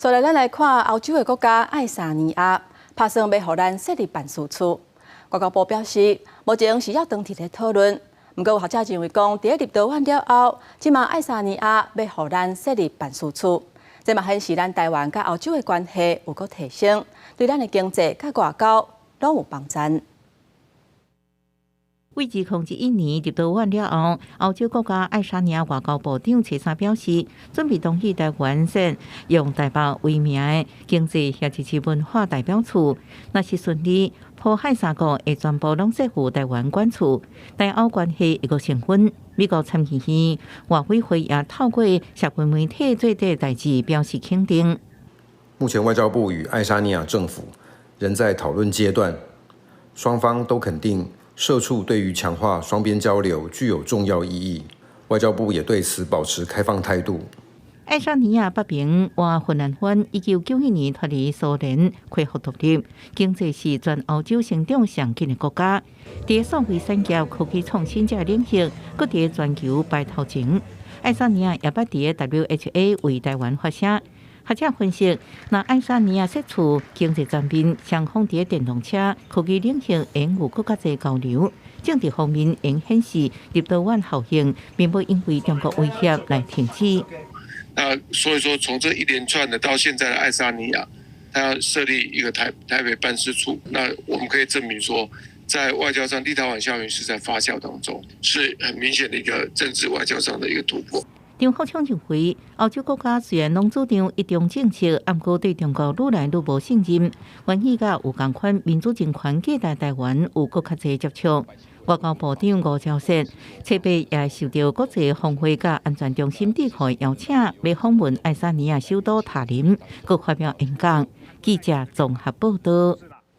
所以咱来看欧洲的国家爱沙尼亚打算要互咱设立办事处。外交部表示，目前是要长期的讨论。不过有学者认为讲，在立陶宛了后，即嘛爱沙尼亚要互咱设立办事处，这嘛显示咱台湾甲欧洲的关系有个提升，对咱的经济甲外交拢有帮助。为2011年立陶宛了后，欧洲国家爱沙尼亚外交部长切萨表示，准备同意台湾设用台北为名的经济协支持文化代表处。若是顺利，葡海三国会全部拢设赴台湾管处，台欧关系会个升温。美国参议院外委会也透过社会媒体做这代志表示肯定。目前外交部与爱沙尼亚政府仍在讨论阶段，双方都肯定社处对于强化双边交流具有重要意义，外交部也对此保持开放态度。爱沙尼亚北平或芬兰湾1991年脱离苏联，恢复独立，经济是全欧洲成长上紧的国家。在数位产业、科技创新这领域，搁在全球排头前。爱沙尼亚也捌在 WHA 为台湾发声。学者分析，若爱沙尼亚设处经济层面，双方在电动车、科技领域应有更加侪交流。政治方面应显示立陶宛后行，并不因为中国威胁来停止。那所以说，从这一连串的到现在的爱沙尼亚，它要设立一个台北办事处，那我们可以证明说，在外交上，立陶宛效应是在发酵当中，是很明显的一个政治外交上的一个突破。张福昌认为，欧洲国家虽然拢主张一中政策，不过对中国愈来愈无信任，愿意甲有同款民主政权寄待台湾有更较侪接触。外交部长吴钊燮特别也受到国际峰会甲安全中心智库邀请，要访问爱沙尼亚首都塔林，佮发表演讲。记者综合报道。